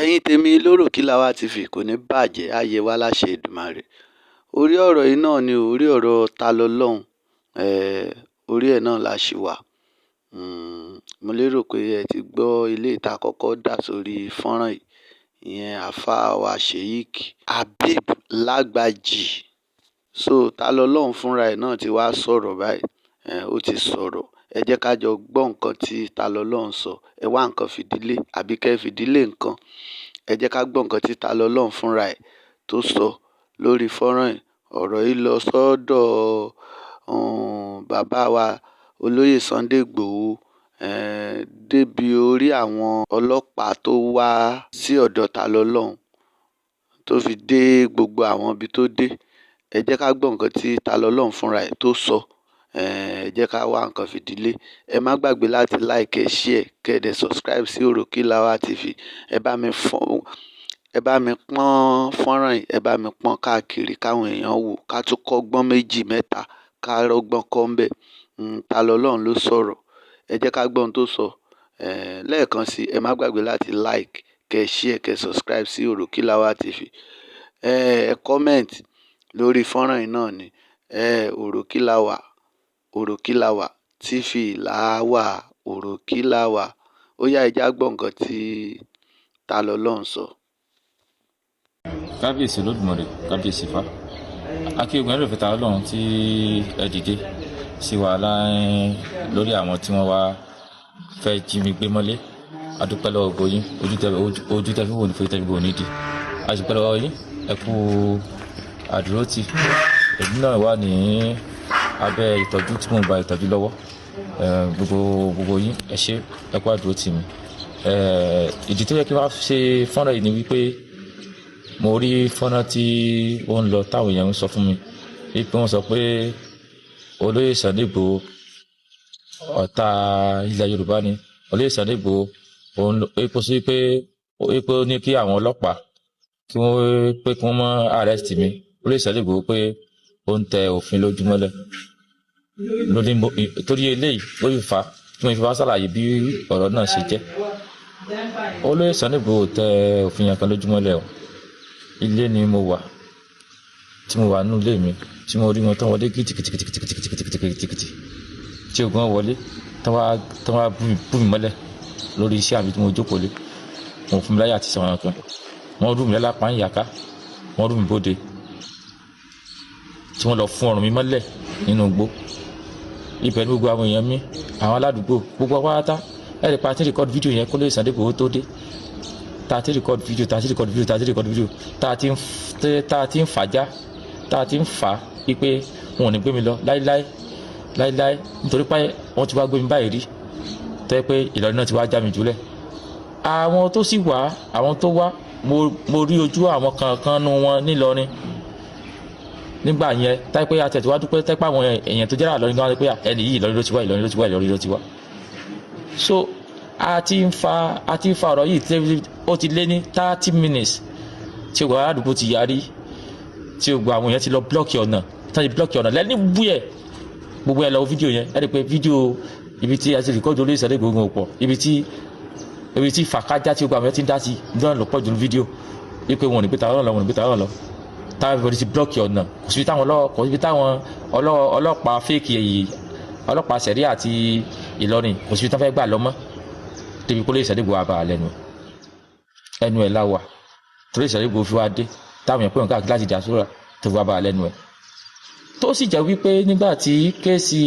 ẹ̀yin tèmi lóròkìlàwá TV kò ní bàjẹ́ á yẹ wá láṣẹ Èdùmàrè. Orí ọ̀rọ̀ yìí náà ni orí ọ̀rọ̀ ta lọ́lọ́hun, orí ẹ̀ náà la ṣì wà. Mo lérò pé ẹ ti gbọ́ ilé ìta kọ́kọ́ dà sórí fọ́nrán yìí, ìyẹn àáfàá wa Sheikh Habib Lagbaji. So ta lọ́lọ́hun fúnra ẹ̀ náà ti wá sọ̀rọ̀ báyìí, ó ti sọ̀rọ̀. Ẹ jẹ́ ká jọ gbọ́ nǹkan tí ta lọ́lọ́hun sọ. Ẹ wá nǹkan fìdílé àbí kẹ́ fìdílé nǹkan. Ẹ jẹ́ ká gbọ́ nǹkan tí ta lọ́lọ́hun fúnra ẹ̀ tó sọ lórí fọ́nrán yìí. Ọ̀rọ̀ yìí lọ sọ́dọ̀ bàbá wa olóyè Sunday Igboho, débi orí àwọn ọlọ́pàá tó wá sí ọ̀dọ̀ ta lọ́lọ́hun tó fi dé gbogbo àwọn ibi tó dé. Ẹ jẹ́ ká gbọ́ nǹkan tí ta lọ́lọ́hun fúnra ẹ̀ tó sọ. Ẹ jẹ́ ká wá nǹkan fìdílé. Ẹ má gbàgbé láti like, share, kẹ́ dẹ̀ subscribe sí Òrókìlàwá TV. Ẹ bá mi pọ́n fọ́nrán yìí, ẹ bá mi pọ́n káàkiri káwọn èèyàn wò, ká tún kọ́gbọ́n méjì mẹ́ta ká rọ́gbọ́n kọ́ ńbẹ̀. Ta lọ́lọ́hun ló sọ̀rọ̀. Ẹ jẹ́ ká gbọ́ ohun tó sọ. Lẹ́ẹ̀kan sí, ẹ má gbàgbé láti like, kẹ́ share, kẹ́ subscribe sí Òrókìlàwá TV. Ẹ comment lórí fọ́nrán yìí náà ni. Òrókìlàwá TV làwà, Òrókìlàwá. Ó yá, ẹ já gbọ́ nǹkan tí ta lọ́lọ́hun sọ. Kábíyèsí Olódùmarè, kábíyèsí Ifá. Akíyègbè ẹ̀rọ ìfẹ́ ta lọ́lọ́hun tí ẹ dìde sí wa lórí àwọn tí wọ́n wá fẹ́ jí mi gbé mọ́lé. A dúpẹ́ lọ́wọ́ gbogbo yín, ojú tẹ́ fi wò ní fún ìtẹ́jú bò nídìí. A dúpẹ́ lọ́wọ́ yín, ẹ kú àdúrótì. Èmi náà wà ní abẹ́ ìtọ́jú tí mò ń gba ìtọ́jú lọ́wọ́. Gbogbo yín ẹ ṣé, ẹ kú àdúrótì mi. Ìdí tó yẹ kí wọ́n ṣe fọ́nrán yìí ni wípé mo rí fọ́nrán tí ó ń lọ táwọn èèyàn ń sọ fún mi wípé wọ́n sọ pé olóyè Sunday Igboho ọ̀tá ilẹ̀ Yorùbá ni. Olóyè Sunday Igboho epo sí pé ó ní kí àwọn ọlọ́pàá kí wọ́n mọ́ arrest mi. Olóyè Sunday Igboho pé ó ń tẹ òfin lójúmọ́lẹ̀. Torí eléyìí ó yìí fa tí mo fi wá ṣàlàyé bí ọ̀rọ̀ náà ṣe jẹ́. Olóyè Sunday Igboho tẹ òfin yẹn kan lójúmọ́lẹ̀ o. Ilé ni mo wà, tí mo wà nínú ilé mi, tí mo rí wọn tán wọlé kìtìkìtìkìtìkìtìkìtì tí ogun wọn wọlé tán wá bú mi mọ́lẹ̀ lórí iṣẹ́ àbí tí mo jókòó lé. Wọn fún mi láyà àti sọ̀rọ̀ kan. Wọ́n rú mi lápá ń yàká, wọ́n rú mi bóde tí wọ́n lọ fún ọrùn mi mọ́lẹ̀ nínú igbó. Ibẹ̀ ní gbogbo àwọn èèyàn mi, àwọn aládùúgbò, gbogbo apáta ẹ̀rì pa tí rìkọ́dù fídíò yẹn kó lè Sunday Igboho tó dé. Ta ti rìkọ́dù fídíò tá a ti ń fàájá, tá a ti ń fà á wípé wọn ò ní gbé mi lọ láíláí nítorí pé wọ́n ti wá gbé mi báyìí rí tẹ́ pé Ìlọrin náà ti wá já mi jùlẹ̀. Àwọn tó sì wá, àwọn tó wá, mo rí ojú àwọn kankan nu wọn nílọrin nígbà yẹn táyé pé àtẹ̀tẹ̀ wá dúpẹ́ tẹ́pẹ́ àwọn èèyàn tó jẹ́rà lọ́rin gan pé ẹni yìí Ìlọrin ló ti wá. So a ti ń fa ọ̀rọ̀ yìí ó ti lé ní 30 minutes tí gbogbo àdúgbò ti yarí, tí gbogbo àwọn èèyàn ti lọ blọ́ọ̀kì ọ̀nà lẹ́ni búyẹ̀ gbogbo ẹ̀ lọ fídíò yẹn. Ẹ rí i pé fídíò ibi tí a ti rìkọ́dù olóyè Sunday Igboho pọ̀, ibi tí fàkájá tí gbogbo àwọn èèyàn ti ń dá sí náà lọ pọ̀ jù ní fídíò wípé wọn ò ní gbé tàwọn lọ táwọn ìbọn ti blọ́ọ̀kì ọ̀nà. Kò síbi táwọn ọlọ́pàá fèkì èyí, ọlọ́pàá sẹ̀rí àti Ìlọrin kò síbi táwọn fẹ́ gbà lọ́mọ́ débi kó lè Sunday Igboho àbà ẹnu ẹ̀ láwà torí Sunday Igboho fi wá dé táwọn èèyàn pé wọn káàkiri láti dàsúrà tó fi wá bá lẹ́nu ẹ̀. Tó sì jẹ́ wípé nígbà tí kéèsì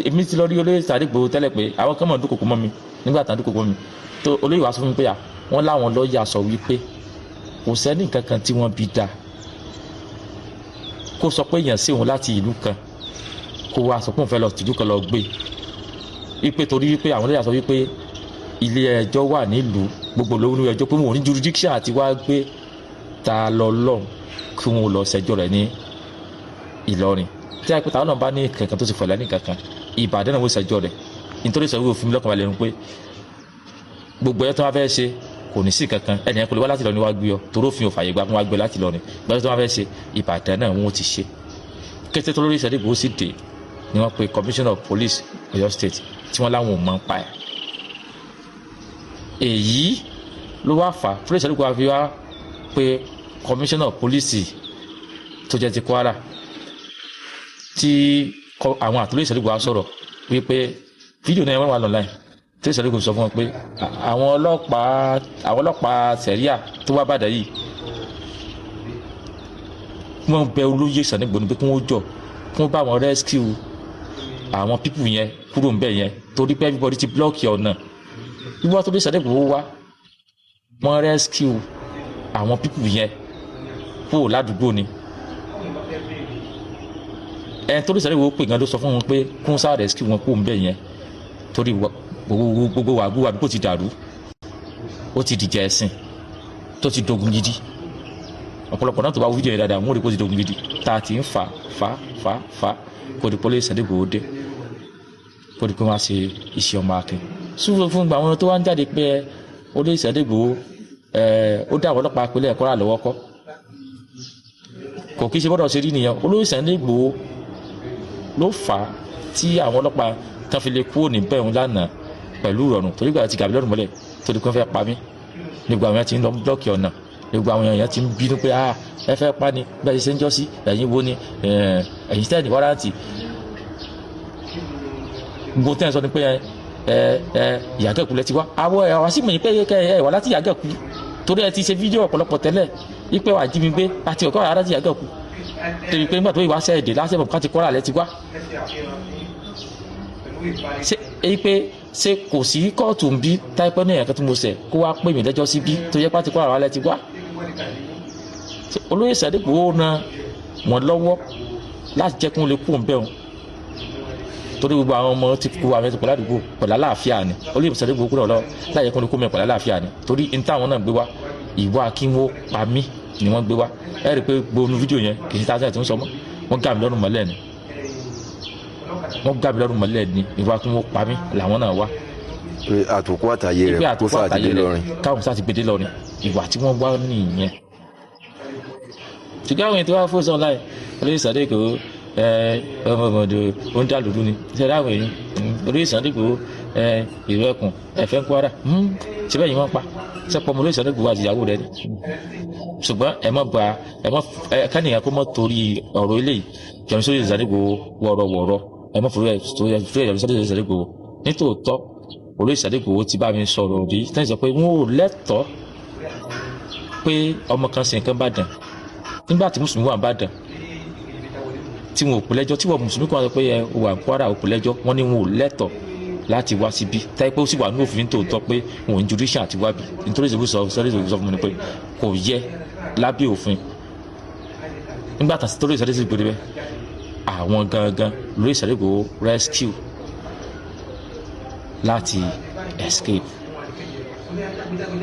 èmi ti lọ rí olóyè Sunday Igboho tẹ́lẹ̀ pé àwọn kan mọ̀ dúnkòkò mọ́ mi nígbà tán dúnkòkò mi tó olóyè wá sọ fún mi pé wọ́n láwọn lọ́ọ̀yà sọ wípé kò sẹ́ni kankan tí wọ́n bí da kó sọ pé èèyàn sí òun láti ìlú kan kó wá sọ pé òun fẹ́ lọ tìlú kan lọ gbé wípé torí wípé àwọn lọ́ọ̀yà sọ wípé ilé ẹjọ́ wà nílùú gbogbo lórí ẹjọ́ pé wọn ò ní jurisdiction àti wá gbé ta lọ́lọ́hun kí wọn lọ ṣẹjọ́ rẹ̀ ní Ìlọrin. Tí a pè táwọn náà bá ní kankan tó ti fọ̀lẹ́ ní kankan Ìbàdàn náà wọ́n ṣẹjọ́ rẹ̀ nítorí ìṣòro òfin lọ́kàn balẹ̀ ń pé gbogbo ẹ̀ tó wá fẹ́ ṣe kò ní sí kankan ẹnìyẹn kò lè wá láti Ìlọrin wá gbé ọ torí òfin ò fàyè gbà fún wá gbé láti Ìlọrin gbọ́dọ̀ tó wá fẹ́ ṣe Ìbàdàn náà wọ́n ti ṣe. Kété tó lórí Sunday Igboho sì dé ni wọ́n pe Commissioner of Police Ọ̀yọ́ State tí wọ́n láwọn ò mọ̀ ń pa ẹ̀. Èyí ló wá fà tó lè ṣàdúgbò àfi wá pé kọmíṣánná pólíìsì tó jẹ́ ti Kwara tí àwọn àtúlẹ̀ ìṣàdúgbò á sọ̀rọ̀ wípé fídíò náà wọ́n wà online tí ìṣàdúgbò sọ fún wọn pé àwọn ọlọ́pàá sẹ̀ríà tó wá bàdà yìí wọ́n bẹ olóyè ìṣàdúgbò ní pé kí wọ́n jọ kí wọ́n bá wọn rescue àwọn pípù yẹn kúrò ńbẹ̀ yẹn torí pé everybody ti blọ́ọ̀kì ọ̀nà wíwá tó lè ṣàdúgbò wá wọ́n rescue àwọn pípù yẹn kúrò ládùúgbò ni ẹni tó lè sáré wo pé gan ló sọ fún wọn pé kún sáà rescue wọn kó ń bẹ yẹn torí gbogbo wàgbó àdúgbò ti dàrú ó ti dìjà ẹ̀sìn tó ti dogun gidi ọ̀pọ̀lọpọ̀ náà tó bá wú fídíò yẹn dáadáa wọ́n rí kó ti dogun gidi tá a ti ń fa kó di pọ́lẹ́ ìsàdégbò ó dé kó di pé wọ́n á ṣe iṣẹ́ ọmọ akin súnfún fún àwọn tó wá ń jáde pé olóyè ìsàdégbò ó dá àwọn ọlọ́pàá pẹ̀lẹ́ ẹ̀kọ́ rà lọ́wọ́ kọ́ kò kí ṣe bọ́dọ̀ ṣe rí nìyẹn olóyè ìsàdégbò ló fà á tí àwọn ọlọ́pàá tán fi lè kúrò níbẹ̀ òun lánàá pẹ̀lú ìrọ̀rùn torí gbà tí gàbí lọ́rùn mọ́lẹ̀ torí pé wọ́n fẹ́ pa mí nígbà àwọn èèyàn ti ń lọ blọ́ọ̀kì ọ̀nà nígbà àwọn èèyàn ti ń bínú pé ẹ fẹ́ pa ni bẹ́ẹ̀ ṣe ń jọ́ sí ẹ̀yin wo ni ẹ̀yin tẹ́ẹ̀nì wárántì gbogbo tẹ́ẹ̀ sọ ni pé Ìyàgànkù lẹ ti wá àwa sì mọ̀ yín pé ẹ wà láti Ìyàgànkù torí ẹ ti ṣe fídíò ọ̀pọ̀lọpọ̀ tẹ́lẹ̀ wípé wà jí mi gbé àti ọ̀kọ́ àrà láti Ìyàgànkù torí pé nígbà tó ìwà ṣe èdè lásìkò ká ti kọ́ra lẹ ti wá ṣe kò sí kóòtù ń bí táìpẹ́ ní ẹ̀ka tó mo ṣẹ̀ kó wá pè mí lẹ́jọ́ sí bí tó yẹ pàtí kó àrà lẹ ti wá olóyè Ìsàdégbò ó na wọn lọ́wọ́ láti jẹ́ kí wọ́n lè kú òun bẹ́ẹ̀ torí gbogbo àwọn ọmọ ti kú àwọn ẹ̀sìn pẹ̀lú àdúgbò pẹ̀lú àlàáfíà ni olóyè Ìsàdégbò kúrò lọ láti jẹ́ kí wọ́n lè kú mẹ́ pẹ̀lú àlàáfíà ni torí ní táwọn náà gbé wá ìwà kí wọ́n pa mí ni wọ́n gbé wá ẹ rí i pé gbóònù fídíò yẹn kì í ta sẹ́yìn tó ń sọ mọ́ wọ́n gà mí lọ́rùn mọ́lẹ̀ ni ìwà kí wọ́n pa mí làwọn náà wá. àtòkù àtàyè rẹ̀ kó sáà ti dé lọrin. káwọn sáà ti gbé dé lọrin ìwà tí wọ́n wá nìyẹn. ṣùgbọ́n àwọn ètò wa fún sọ́ọ́ láì olóyè Ìsàdégbò ọmọbọdọ ó ń dà lóru ni ṣẹlẹ̀ àwọn èèyàn olóyè Ìsàdégbò ìlú ẹkùn ẹ̀fẹ́ ń Kwara síbẹ̀ yìí wọ́n pa sẹ́pọ̀ ọmọ olóyè Ìsàdégbò wà ìyàwó rẹ̀ ni ṣùgbọ́n kánìyàn kó mọ́ torí ọ̀rọ̀ eléyìí jọ̀ọ́ sórí Ìsàdégbò wọ̀rọ̀wọ̀rọ̀ ẹ mọ́ fúru ẹ̀ sórí Ìsàdégbò nítòótọ́ olóyè Ìsàdégbò ti bá mi sọ̀rọ̀ rí tẹ́lẹ̀ sọ pé wọ́n ò lẹ́tọ̀ọ́ pé ọmọ kan ṣe nǹkan bá dàn nígbà tí mùsùlùmí wà bá dàn tí wọn ò pè lẹ́jọ́ tí wọn mùsùlùmí kan sọ pé ẹ wà ń Kwara ò pè lẹ́jọ́ wọn ni wọn ò lẹ́tọ̀ọ́ láti wá síbí táyé pé ó sì wà ní òfin tòótọ́ pé wọn ò ń judicial àti wábì nítorí ìṣèlú sọ fún mi ni pé kò yẹ lábẹ́ òfin nígbà tí torí Ìsàdégbò gbèrè bẹ́ẹ̀ àwọn gangan lórí Ìsàdégbò rescue láti escape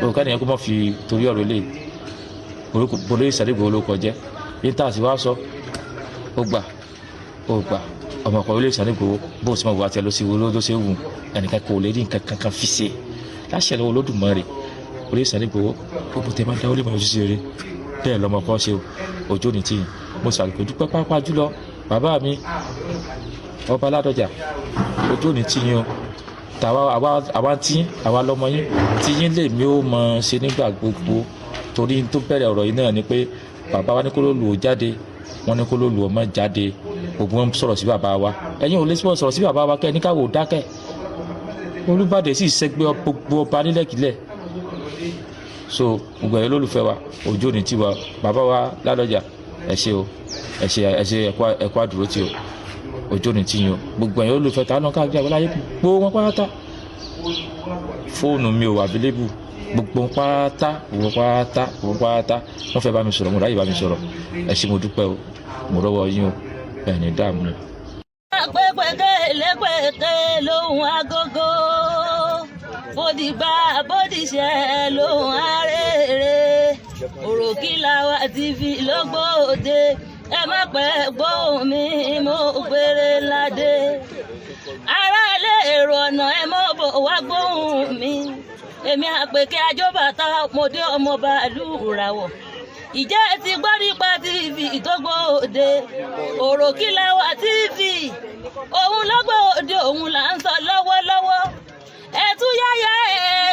òkè nìyẹn kó mọ̀ fi torí ọ̀rọ̀ ilé lórí Ìsàdégbò olóko jẹ́ yíntà sí wá sọ ó gbà ọmọ ọkọ̀ olóyè Ìsàdégbò bó o sì mọ̀ wá tẹ ló ṣe wù ẹnìkan kò lè rí nǹkan kankan fi ṣe láṣẹ lọ́wọ́ Olódùmarè olóyè Ìsàdégbò gbogbo tẹ máa dáwọ́ lè mọ̀ ojú sí eré bẹ́ẹ̀ lọ́mọ kan ṣe òjò ní tí mo ṣàlùkò dúpẹ́ pápá jùlọ bàbá mi ọba Ládọjà ojú ní tí yín o àwa tí àwa lọmọ yín tí yín lè mí ó mọ ṣe nígbà gbogbo torí tó bẹ̀rẹ̀ ọ̀rọ̀ yìí náà ni pé bàbá wa ní kó ló lù ó jáde wọ́n ní kó ló lù ọmọ jáde gbogbo wọn sọ̀rọ̀ sí bàbá wa ẹ̀yin ò lè sọ̀rọ̀ sí bàbá wa kẹ́ ní káwọ́ dákẹ́ Olúbàdàn sì ṣẹgbẹ́ gbogbo ọba nílẹ̀kílẹ̀ so gbogbo ẹ̀yọ́ lólùfẹ́ wa ojú ní tiwa bàbá wa Ládọjà ẹ ṣé o ẹ ṣé ẹ̀kọ́ àdúró tí o ojú ní tiyín o gbogbo ẹ̀yọ́ lólùfẹ́ ta náà káàkiri àgbáláyé gbogbo wọn pátá fóònù mi ò available gbogbo pátá wọ́n fẹ́ bá mi sọ̀rọ̀ mo ráyè bá mi sọ̀rọ̀ ẹ ṣé mo dúpẹ́ o mo rọ́wọ́ yín o ẹ̀ ní dààmú. pẹ́pẹ́kẹ́ lẹ́pẹ́kẹ́ lóhùn agogo bódìgbà bódìṣẹ́ lóhùn arére Òròkìlà wa TV lógbòde ẹ má pẹ́ gbóhùn mi mo gbére ládé aráalé èrò ọ̀nà ẹ mọ́ bò wá gbóhùn mi èmi Àpèkẹ́ Ajóbàtà mọdé ọmọ bàálù ràwọ̀ ìjẹ́ ti gbọ́ nípa TV ìtógbòde Òròkìlà wa TV òun lọ́gbòde òun là ń sọ lọ́wọ́lọ́wọ́ ẹ ẹ̀túyáyá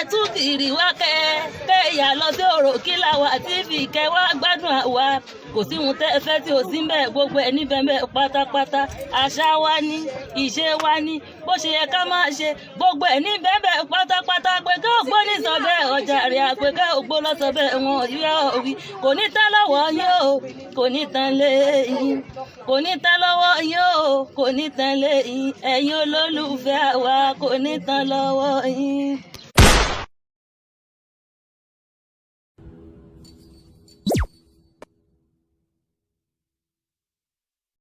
ẹ̀túkìrì wá kẹ́ẹ̀yà lọ sí Òròkìlàwà TV kẹwàá gbádùn àwa kò sí ohun tẹ́ ẹ fẹ́ tí ò sí mbẹ́ gbogbo ẹ̀ níbẹ̀ mbẹ́ pátápátá àṣà wa ní ìṣe wa ní bó ṣe yẹ ká máa ṣe gbogbo ẹ̀ níbẹ̀ mbẹ́ pátápátá Àpèkẹ́ Ògbóni sọ bẹ́ẹ̀ ọjà rẹ̀ Àpèkẹ́ Ògbóni sọ bẹ́ẹ̀ wọn ìwé òwì kò ní tẹ́ lọ́wọ́ yín o kò ní tán lé yín kò ní tán lọ́wọ́ yín o kò ní tán lé yín ẹ̀yin olólùfẹ́ àwa kò ní tán lọ́wọ́ yín.